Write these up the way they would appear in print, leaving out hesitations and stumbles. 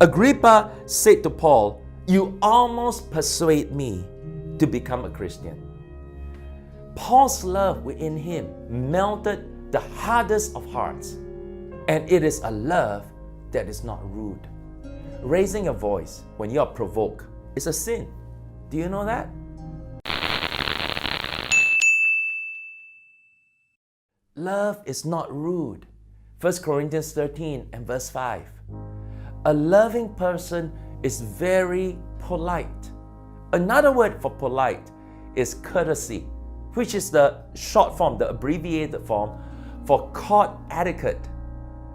Agrippa said to Paul, "You almost persuade me to become a Christian." Paul's love within him melted the hardest of hearts, and it is a love that is not rude. Raising a voice when you are provoked is a sin. Do you know that? Love is not rude. 1 Corinthians 13 and verse 5. A loving person is very polite. Another word for polite is courtesy, which is the short form, the abbreviated form for court etiquette.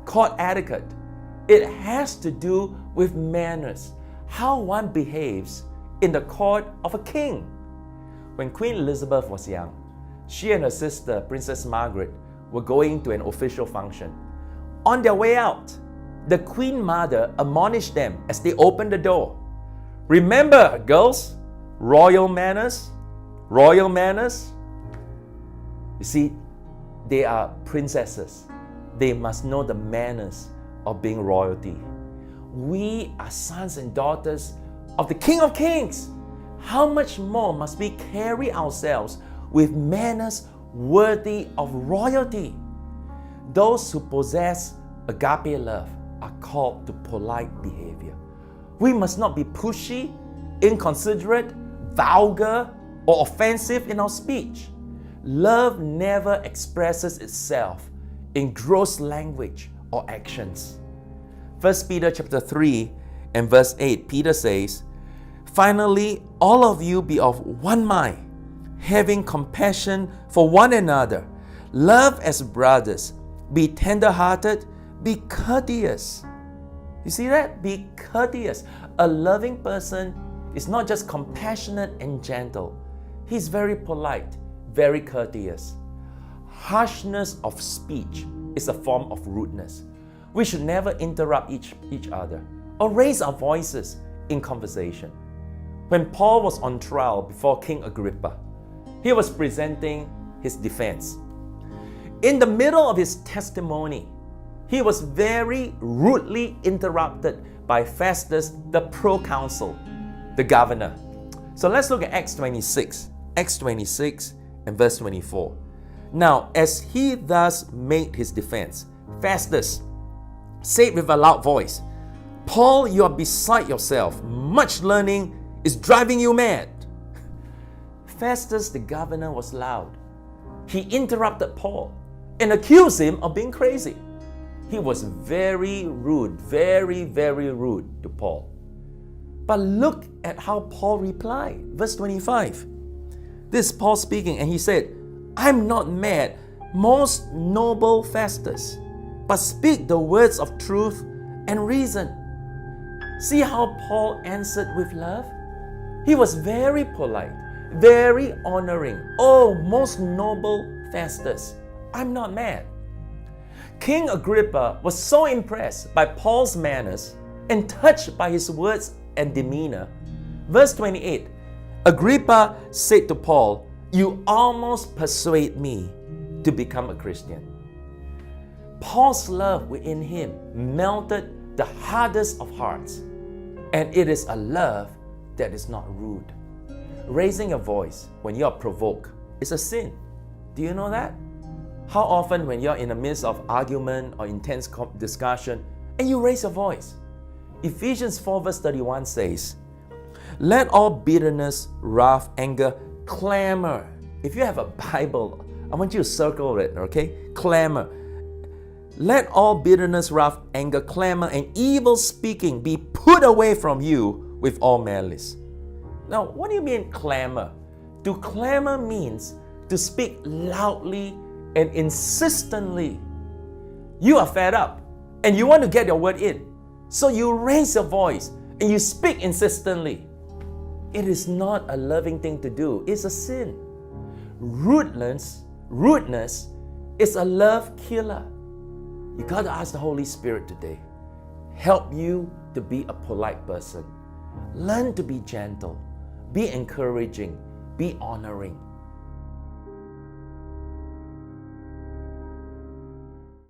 Court etiquette. It has to do with manners, how one behaves in the court of a king. When Queen Elizabeth was young, she and her sister, Princess Margaret, were going to an official function. On their way out, the Queen Mother admonished them as they opened the door. Remember, girls, royal manners, royal manners. You see, they are princesses. They must know the manners of being royalty. We are sons and daughters of the King of Kings. How much more must we carry ourselves with manners worthy of royalty? Those who possess agape love are called to polite behavior. We must not be pushy, inconsiderate, vulgar, or offensive in our speech. Love never expresses itself in gross language or actions. 1 Peter chapter 3 and verse 8, Peter says, "Finally, all of you be of one mind, having compassion for one another. Love as brothers. Be tender-hearted. Be courteous." You see that? Be courteous. A loving person is not just compassionate and gentle. He's very polite, very courteous. Harshness of speech is a form of rudeness. We should never interrupt each other or raise our voices in conversation. When Paul was on trial before King Agrippa, he was presenting his defense. In the middle of his testimony, he was very rudely interrupted by Festus, the proconsul, the governor. So let's look at Acts 26. Acts 26 and verse 24. Now, as he thus made his defense, Festus said with a loud voice, "Paul, you are beside yourself. Much learning is driving you mad." Festus, the governor, was loud. He interrupted Paul and accused him of being crazy. He was very rude, very, very rude to Paul. But look at how Paul replied. Verse 25. This is Paul speaking, and he said, "I'm not mad, most noble Festus, but speak the words of truth and reason." See how Paul answered with love? He was very polite, very honoring. "Oh, most noble Festus, I'm not mad." King Agrippa was so impressed by Paul's manners and touched by his words and demeanor. Verse 28, Agrippa said to Paul, "You almost persuade me to become a Christian." Paul's love within him melted the hardest of hearts, and it is a love that is not rude. Raising a voice when you are provoked is a sin. Do you know that? How often when you're in the midst of argument or intense discussion and you raise your voice? Ephesians 4 verse 31 says, "Let all bitterness, wrath, anger, clamor." If you have a Bible, I want you to circle it, okay? Clamor. "Let all bitterness, wrath, anger, clamor, and evil speaking be put away from you with all malice." Now, what do you mean clamor? To clamor means to speak loudly and insistently. You are fed up and you want to get your word in. So you raise your voice and you speak insistently. It is not a loving thing to do. It's a sin. Rudeness is a love killer. You got to ask the Holy Spirit today. Help you to be a polite person. Learn to be gentle. Be encouraging. Be honoring.